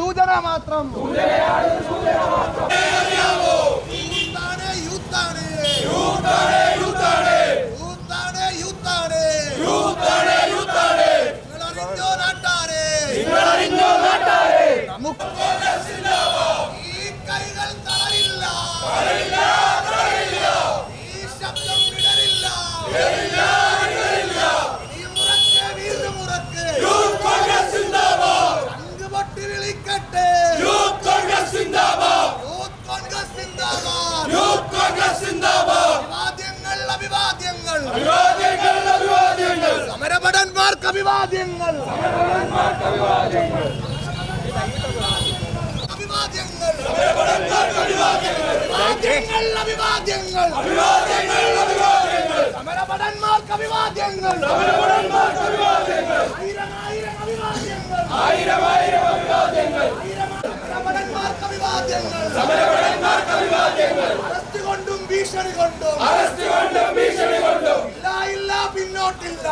സൂചന മാത്രം. സമരഭടന്മാർക്ക് അഭിവാദ്യങ്ങൾ. സമരഭടന്മാർക്ക് അഭിവാദ്യങ്ങൾ. അറസ്റ്റ് കൊണ്ടും ഭീഷണി കൊണ്ടും ഇല്ല പിന്നോട്ടില്ല.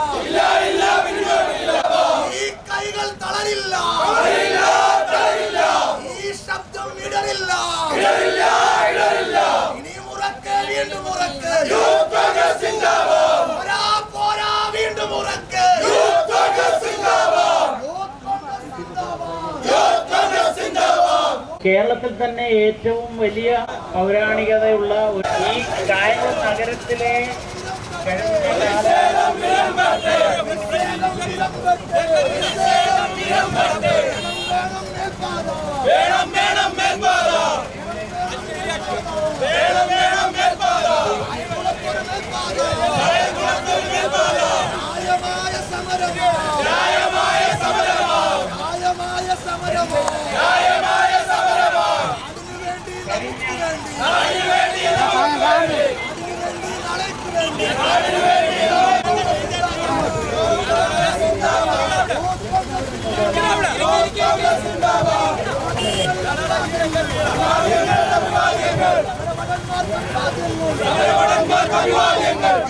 ഈ കൈകൾ തളരില്ല. ഈ ശബ്ദം ഇടറില്ല. ഇനിയും ഉറക്കെ, വീണ്ടും ഉറക്കെ. പോരാ വീണ്ടും ഉറക്കെ. കേരളത്തിൽ തന്നെ ഏറ്റവും വലിയ പൗരാണികതയുള്ള ഈ കായംകുളം നഗരത്തിലെ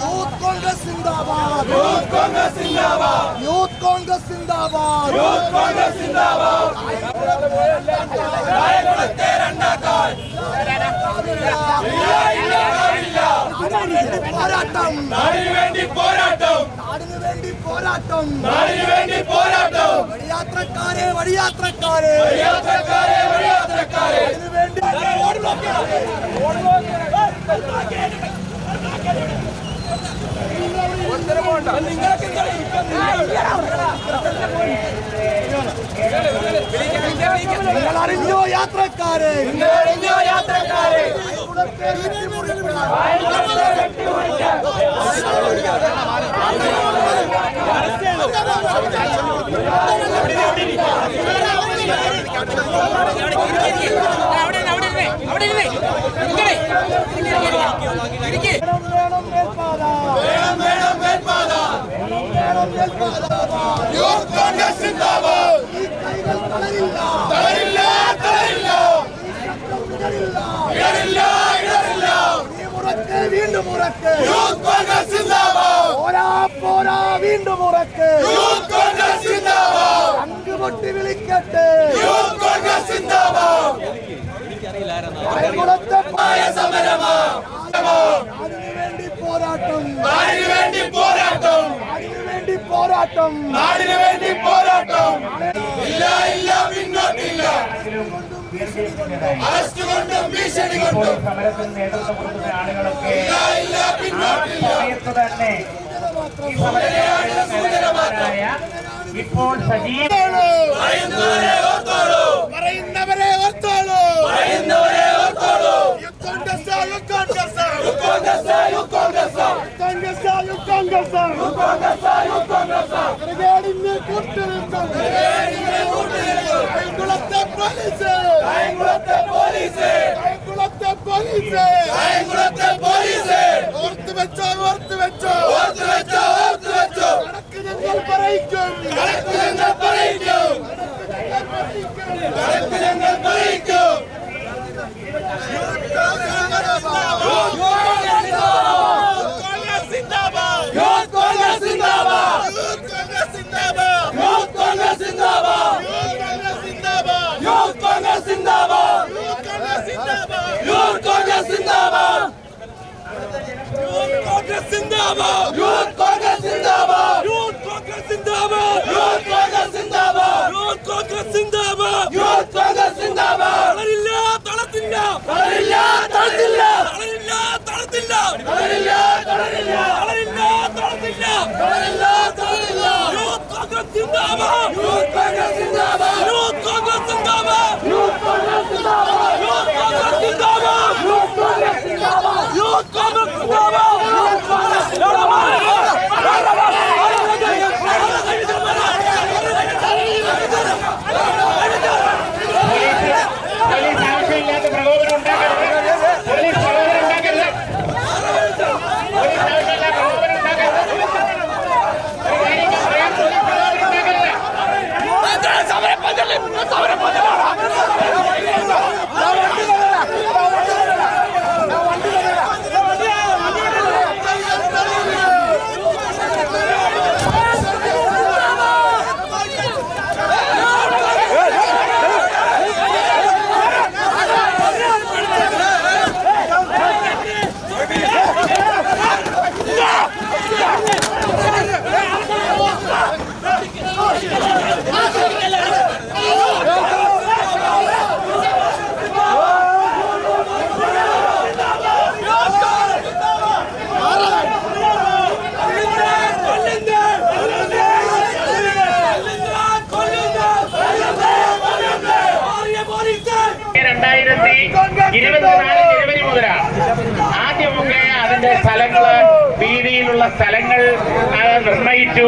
യൂത്ത് കോൺഗ്രസ് സിന്ദാബാദ്. യൂത്ത് കോൺഗ്രസ് സിന്ദാബാദ്. പോരാട്ടം. നാടിനു വേണ്ടി പോരാട്ടം. വഴിയാത്രക്കാരെ അതിനുവേണ്ടി അറിഞ്ഞോ യാത്രക്കാരെ. വീണ്ടും ഉറക്കെ. പോരാ വീണ്ടും ഉറക്കെ. അങ്കുപൊട്ടി വിളിക്കട്ടെ. അതിനുവേണ്ടി പോരാട്ടം. സമരത്തിന് നേതൃത്വം കൊടുക്കുന്ന ആളുകളൊക്കെ സമയത്ത് തന്നെ ഇപ്പോൾ പറയുന്നവരെ ഓർത്തോളൂ. ഓർത്തു വെച്ചോ. ഞങ്ങൾ പറയിക്കും. Youth സിന്ദാബാദ് യൂത്ത് കോൺഗ്രസ് സിന്ദാബാദ് യൂത്ത് കോൺഗ്രസ് സിന്ദാബാദ് യൂത്ത് കോൺഗ്രസ് സിന്ദാബാദ് യൂത്ത് കോൺഗ്രസ് സിന്ദാബാദ് യൂത്ത് കോൺഗ്രസ് സിന്ദാബാദ് തളരില്ല തളർത്തില്ല തളരില്ല തളർത്തില്ല തളരില്ല തളർത്തില്ല തളരില്ല തളരില്ല തളരില്ല തളർത്തില്ല തളരില്ല തളരില്ല യൂത്ത് കോൺഗ്രസ് സിന്ദാബാദ് യൂത്ത് കോൺഗ്രസ് സിന്ദാബാദ് യൂത്ത് കോൺഗ്രസ് സിന്ദാബാദ് യൂത്ത് കോൺഗ്രസ് സിന്ദാബാദ് യൂത്ത് കോൺഗ്രസ് സിന്ദാബാദ് യൂത്ത് കോൺഗ്രസ് സിന്ദാബാദ് യൂത്ത് കോൺഗ്രസ് പോലീസ് ആവശ്യമില്ലാത്ത പ്രകോപനം ഉണ്ടാക്കരുത്. പോലീസ് പ്രകോപനം ഉണ്ടാക്കരുത്. പോലീസ് ആവശ്യമില്ലാത്ത പ്രകോപനം ഉണ്ടാക്കരുത്. ഒരു കാര്യം ഞാൻ പറയാം, പോലീസ് പ്രകോപനം ഉണ്ടാക്കരുത്. ജനുവരി മുതലാണ് ആദ്യമൊക്കെ അതിന്റെ സ്ഥലങ്ങള് വീതിയിലുള്ള സ്ഥലങ്ങൾ നിർണയിച്ചു.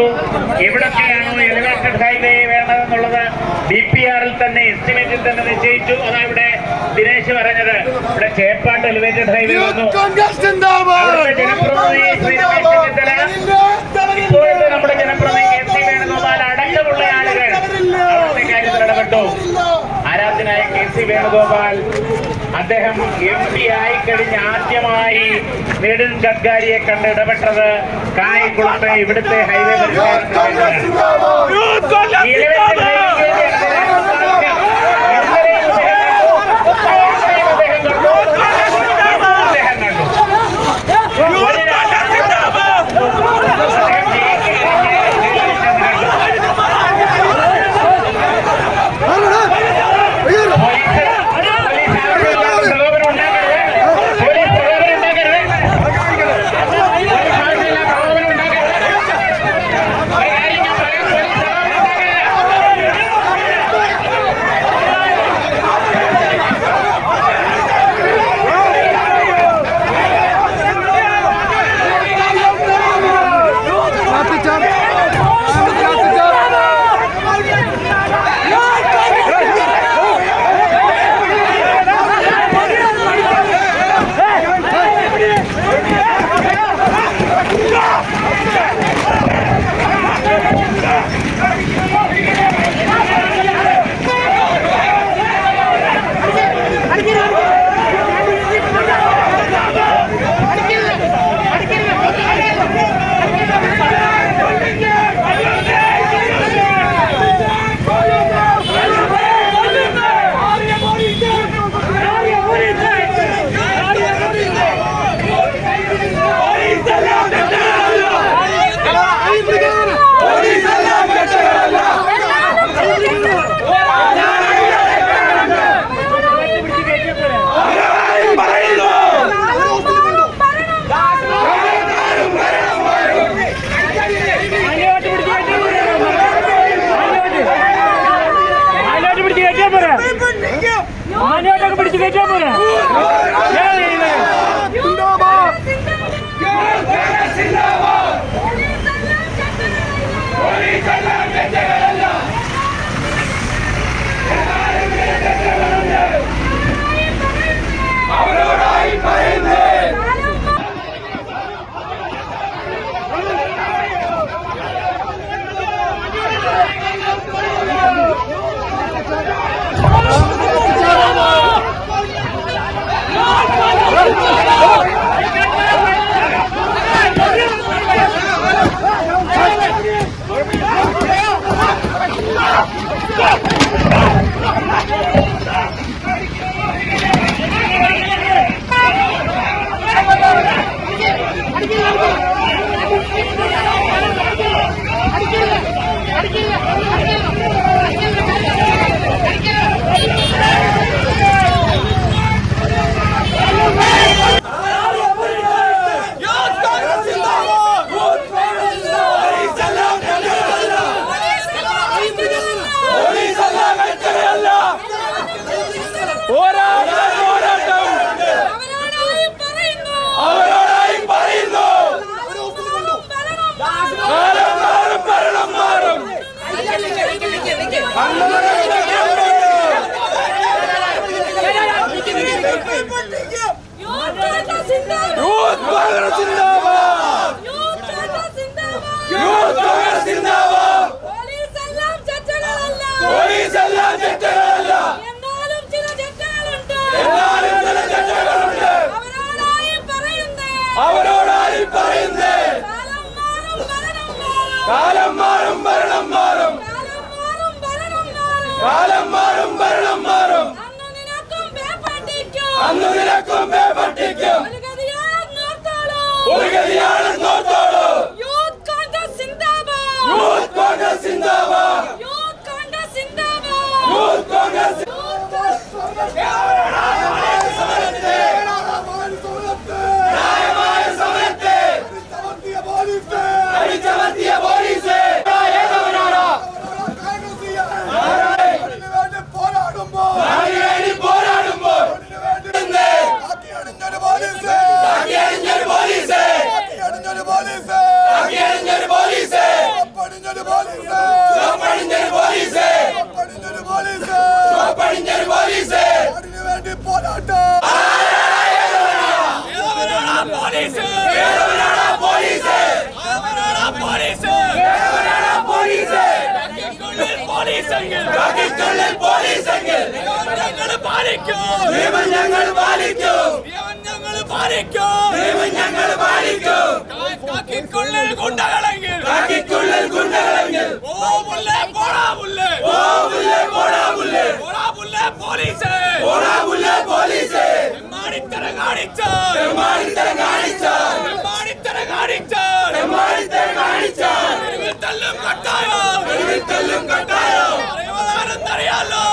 എവിടൊക്കെയാണോ എലിവേറ്റഡ് ഹൈവേ വേണ്ടതെന്നുള്ളത് DPRൽ തന്നെ എസ്റ്റിമേറ്റിൽ തന്നെ നിശ്ചയിച്ചു. അതാ ഇവിടെ ദിനേശ് പറഞ്ഞത്. ഇവിടെ ചേപ്പാട്ട് എലിവേറ്റഡ് ഹൈവേ വന്നു. അവിടുത്തെ ജനപ്രതിനിധി ശ്രീ രമേശ് ചെന്നിത്തല, ഇപ്പോഴത്തെ നമ്മുടെ ജനപ്രതിനിധി KC വേണുഗോപാൽ അടക്കമുള്ള ആളുകൾ അവിടുത്തെ കാര്യത്തിൽ ഇടപെട്ടു. ആരാധനായ KC വേണുഗോപാൽ അദ്ദേഹം MP ആയി കഴിഞ്ഞ് ആദ്യമായി നിതിൻ ഗഡ്കരിയെ കണ്ട് ഇടപെട്ടത് കായംകുളത്തെ ഇവിടുത്തെ ഹൈവേ കോൺഗ്രസ് സിന്ദാബാദ് യൂത്ത് കോൺഗ്രസ് സിന്ദാബാദ് പോലീസ് എല്ലാം ചെറ്റകളല്ല എന്നാലും ചില ചെറ്റകളുണ്ട് അവരോടായി പറയുന്നേ കാലം മാറും ഭരണം മാറും കാലം മാറും ഭരണം മാറും അന്ന് നിനക്കും പേപ്പട്ടിക്കും ഒരു ഗതിയാണെന്ന് ഓർത്തോളൂ യൂത്ത് കോൺഗ്രസ് സിന്ദാബാദ് യൂത്ത് കോൺഗ്രസ് ന്യായമായ സമരത്തെ അടിച്ചമർത്തിയ പോലീസ് പോരാടുമ്പോൾ ഞങ്ങൾ പാലിക്കും കാക്കിക്കുള്ളിൽ ഗുണ്ടകളെങ്കിൽ പോലീസ് തെമ്മാടിത്തരം കാണിച്ചാൽ തല്ലും കട്ടായോ അറിയാലോ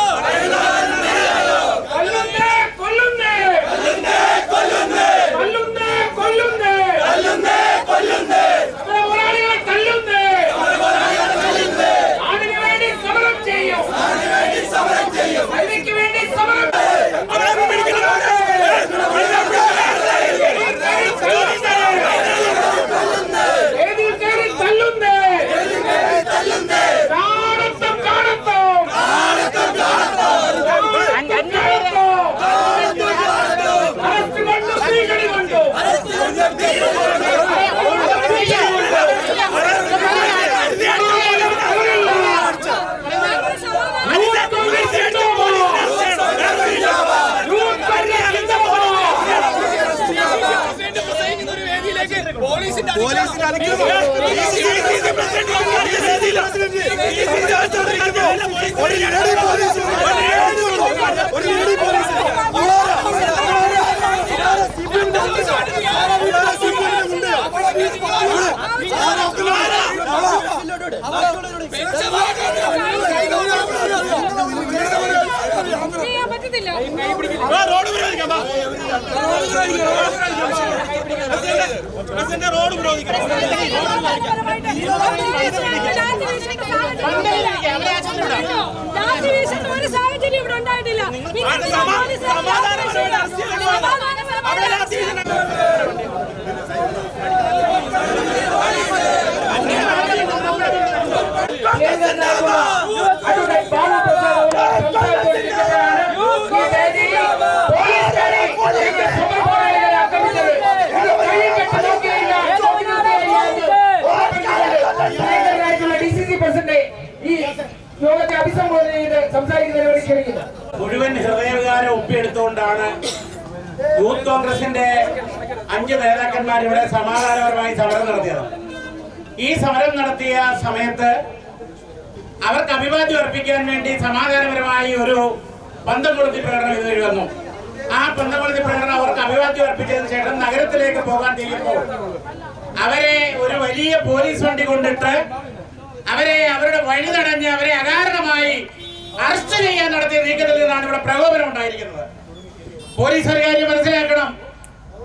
റോഡ് ഒരു സാഹചര്യം ഇവിടെ ഉണ്ടായിട്ടില്ല. യോഗത്തെ അഭിസംബോധന ചെയ്ത് സംസാരിക്കുന്നതിനോട് ക്ഷണിക്കുന്നു. മുഴുവൻ ഹൃദയവികാരം ഒപ്പിയെടുത്തുകൊണ്ടാണ് യൂത്ത് കോൺഗ്രസിന്റെ 5 നേതാക്കന്മാർ ഇവിടെ സമാധാനപരമായി സമരം നടത്തിയത്. ഈ സമരം നടത്തിയ സമയത്ത് അവർക്ക് അഭിവാദ്യം അർപ്പിക്കാൻ വേണ്ടി സമാധാനപരമായി ഒരു പന്തംകൊളുത്തി പ്രകടനം ഇതുവഴി വന്നു. ആ പന്തംകൊളുത്തി പ്രകടനം അവർക്ക് അഭിവാദ്യം അർപ്പിച്ചതിന് ശേഷം നഗരത്തിലേക്ക് പോകാൻ ചെയ്യുമ്പോൾ അവരെ ഒരു വലിയ പോലീസ് വണ്ടി കൊണ്ടിട്ട് അവരുടെ വഴി തടഞ്ഞ് അവരെ അകാരണമായി അറസ്റ്റ് ചെയ്യാൻ നടത്തിയ നീക്കത്തിൽ നിന്നാണ് ഇവിടെ പ്രകോപനം ഉണ്ടായിരിക്കുന്നത്. പോലീസ് ഒരു കാര്യം മനസ്സിലാക്കണം.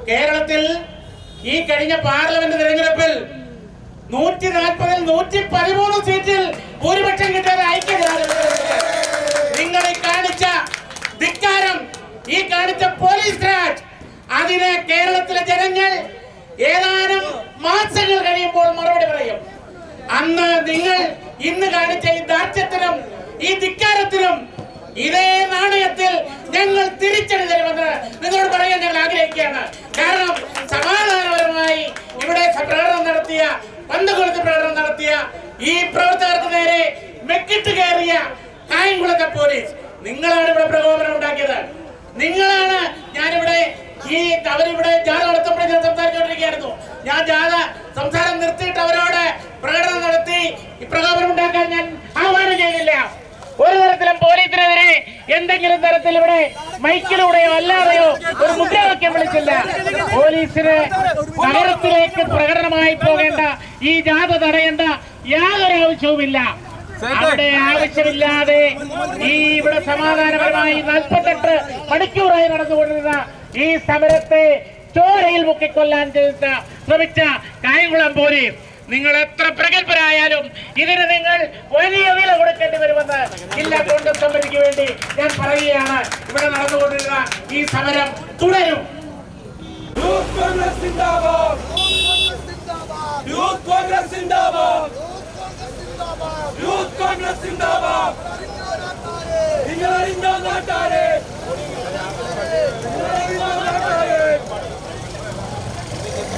കേരളത്തിൽ ഈ കഴിഞ്ഞ പാർലമെന്റ് തെരഞ്ഞെടുപ്പിൽ 140-ൽ 113 സീറ്റിൽ ഭൂരിപക്ഷം കിട്ടാതെ ഐക്യജനാധിപത്യ നിങ്ങൾ ഈ കാണിച്ച ധിക്കാരം, ഈ കാണിച്ച പോലീസ് രാജ്, അതിന് കേരളത്തിലെ ജനങ്ങൾ ഏതാനും മാസങ്ങൾ കഴിയുമ്പോൾ മറുപടി പറയും. അന്ന് നിങ്ങൾ ഇന്ന് കാണിച്ച ഈ ദാർഢ്യത്തിനും ഈ ധിക്കാരത്തിനും ഇതേ നാണയത്തിൽ ഞങ്ങൾ തിരിച്ചടി തരുമെന്ന് നിങ്ങളോട് പറയാൻ ഞങ്ങൾ ആഗ്രഹിക്കുകയാണ്. കാരണം സമാധാനം പന്തകുളത്ത് പ്രകടനം നടത്തിയ ഈ പ്രവർത്തകർക്ക് നേരെ മെക്കിട്ട് കയറിയ കായംകുളത്തെ പോലീസ്. നിങ്ങളാണ് ഇവിടെ പ്രകോപനം ഉണ്ടാക്കിയത്. നിങ്ങളാണ്. ഞാനിവിടെ അവരിവിടെ ജാഥ നടത്തപ്പോഴേ ഞാൻ സംസാരിച്ചുകൊണ്ടിരിക്കുകയായിരുന്നു. ഞാൻ ജാഥ സംസാരം നിർത്തിയിട്ട് അവരോട് പ്രകടനം നടത്തി ഈ പ്രകോപനം ഉണ്ടാക്കാൻ ഞാൻ ആഹ്വാനം ചെയ്യുന്നില്ല. ഒരു തരത്തിലും പോലീസിനെതിരെ എന്തെങ്കിലും തരത്തിൽ ഇവിടെ മൈക്കിലൂടെയോ അല്ലാതെയോ ഒരു മുദ്രാവാക്യം വിളിച്ചില്ല. പോലീസിന് നഗരത്തിലേക്ക് പ്രകടനമായി പോകേണ്ട ഈ ജാഥ തടയേണ്ട യാതൊരു ആവശ്യവുമില്ല. അവിടെ ആവശ്യമില്ലാതെ ഇവിടെ സമാധാനപരമായി 48 മണിക്കൂറായി നടന്നുകൊണ്ടിരുന്ന ഈ സമരത്തെ ചോരയിൽ മുക്കിക്കൊല്ലാൻ ശ്രമിച്ച കായംകുളം പോലീസ്, നിങ്ങൾ എത്ര പ്രഗത്ഭരായാലും ഇതിന് നിങ്ങൾ വലിയ വില കൊടുക്കേണ്ടി വരുമെന്ന് ജില്ലാ കോൺഗ്രസ് കമ്മിറ്റിക്ക് വേണ്ടി ഞാൻ പറയുകയാണ്. ഇവിടെ നടന്നുകൊണ്ടിരുന്ന ഈ സമരം തുടരും. യൂത്ത് കോൺഗ്രസ് സിന്ദാബാദ്, യൂത്ത് കോൺഗ്രസ് സിന്ദാബാദ്, യൂത്ത് കോൺഗ്രസ് സിന്ദാബാദ്. നിങ്ങളറിഞ്ഞോ നാട്ടാരെ,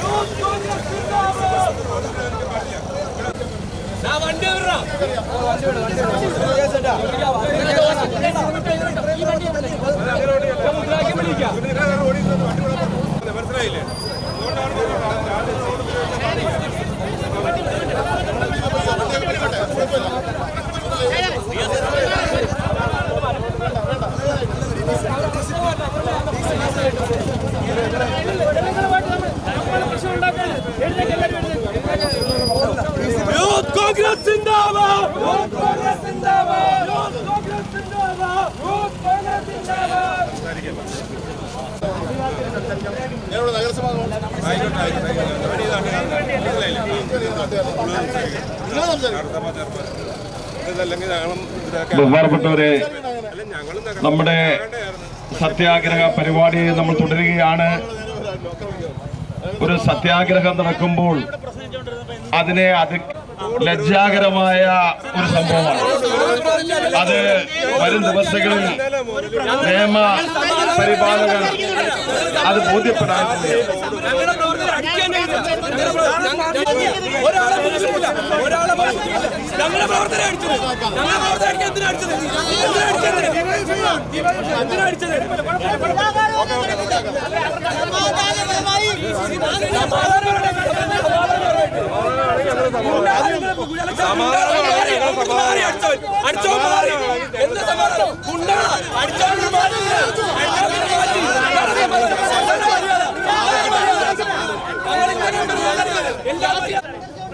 യൂത്ത് കോൺഗ്രസ് സിന്ദാബാദ്. വണ്ടി മനസ്സിലായില്ലേ? യൂത്ത് കോൺഗ്രസ് സിന്ദാബാദ്, യൂത്ത് കോൺഗ്രസ് സിന്ദാബാദ്, യൂത്ത് കോൺഗ്രസ് സിന്ദാബാദ്, യൂത്ത് കോൺഗ്രസ് സിന്ദാബാദ്. ബഹുമാനപ്പെട്ടവരെ, നമ്മുടെ സത്യാഗ്രഹ പരിപാടി നമ്മൾ തുടരുകയാണ്. ഒരു സത്യാഗ്രഹം നടക്കുമ്പോൾ അതിനെ ലജ്ജാകരമായ ഒരു സംഭവമാണ്. അത് വരും ദിവസങ്ങളിൽ നിയമ പരിപാലകർ അത് ബോധ്യപ്പെടാറുണ്ട്.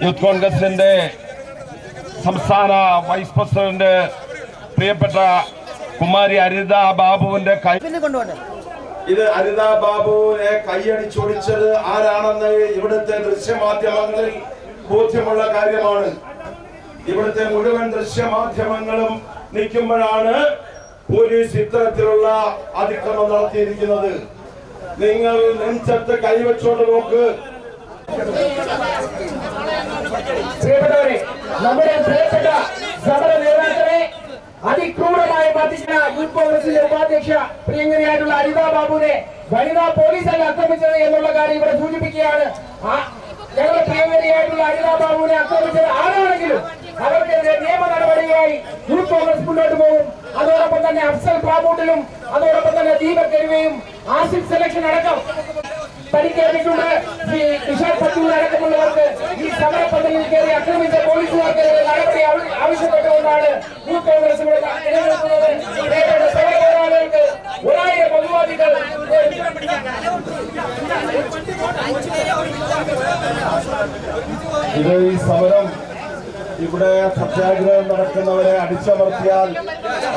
യൂത്ത് കോൺഗ്രസിന്റെ സംസ്ഥാന വൈസ് പ്രസിഡന്റ് പ്രിയപ്പെട്ട കുമാരി അരിത ബാബുവിന്റെ ഇത് അരിത ബാബുവിനെ കൈയടിച്ചൊടിച്ചത് ആരാണെന്ന് ഇവിടുത്തെ ദൃശ്യമാധ്യമങ്ങളിൽ ബോധ്യമുള്ള കാര്യമാണ്. ഇവിടുത്തെ മുഴുവൻ ദൃശ്യമാധ്യമങ്ങളും നിൽക്കുമ്പോഴാണ് പോലീസ് ഇത്തരത്തിലുള്ള അതിക്രമം നടത്തിയിരിക്കുന്നത്. നിങ്ങൾ നെഞ്ചത്ത് കൈവച്ചോണ്ട് നോക്ക്. പ്രിയപ്പെട്ടവരെ, നമ്മുടെ പ്രിയപ്പെട്ട സമര നേതാക്കളെ അതിക്രൂരമായി ബാധിച്ച യൂത്ത് കോൺഗ്രസിന്റെ ഉപാധ്യക്ഷ പ്രിയങ്കരിയായിട്ടുള്ള അരിത ബാബുവിനെ വനിതാ പോലീസല്ല ആക്രമിച്ചത് എന്നുള്ള കാര്യം ഇവിടെ സൂചിപ്പിക്കുകയാണ്. ഞങ്ങളുടെ പ്രിയങ്കരിയായിട്ടുള്ള അരിത ബാബുവിനെ ആക്രമിച്ചത് ആരാണെങ്കിലും അവർക്കെതിരെ നിയമ നടപടിയുമായി യൂത്ത് കോൺഗ്രസ് മുന്നോട്ട് പോകും. അതോടൊപ്പം തന്നെ അഫ്സൽ പ്രാമൂട്ടിലും അതോടൊപ്പം തന്നെ ദീപക് കരുവയും ആസിഫ് സെലക്ഷൻ അടക്കം പരിക്കേറ്റിട്ടുണ്ട്. നിഷാദ് പട്ടൂർ അടക്കമുള്ളവർക്ക് ഈ സമരപ്പന്തലിൽ കയറി ആക്രമിച്ച പോലീസുകാർക്കെതിരെ നടപടി ആവശ്യപ്പെട്ടുകൊണ്ടാണ് യൂത്ത് കോൺഗ്രസ് നിലനിൽക്കുന്നത്. സമരപോരാളികൾക്ക് 1000 പൊതുവാദികൾ ഇത് ഈ സമരം ഇവിടെ സത്യാഗ്രഹം നടക്കുന്നവരെ അടിച്ചമർത്തിയാൽ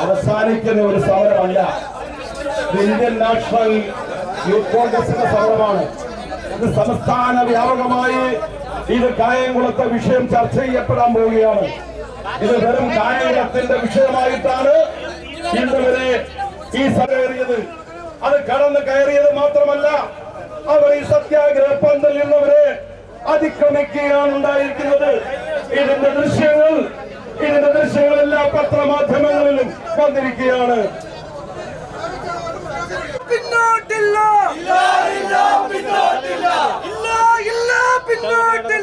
അവസാനിക്കുന്ന ഒരു സമരമല്ല. ഇന്ത്യൻ നാഷണൽ യൂത്ത് കോൺഗ്രസിന്റെ സമരമാണ്. ഇത് സംസ്ഥാന വ്യാപകമായി ഇത് കായംകുളത്തെ വിഷയം ചർച്ച ചെയ്യപ്പെടാൻ പോവുകയാണ്. ഇത് വെറും കായംകുളത്തിന്റെ വിഷയമായിട്ടാണ് ഇന്നുവരെ ഈ കയറിയത്. അത് കടന്നു കയറിയത് മാത്രമല്ല, അവർ ഈ സത്യാഗ്രഹ പന്തലിൽ നിന്നവരെ അതിക്രമിക്കുകയാണ് ഉണ്ടായിരിക്കുന്നത്. ഇതിന്റെ ദൃശ്യങ്ങൾ എല്ലാ പത്രമാധ്യമങ്ങളിലും വന്നിരിക്കുകയാണ്. പിന്നോട്ടില്ല, ഇല്ല പിന്നോട്ടില്ല, ഇല്ല പിന്നോട്ടില്ല.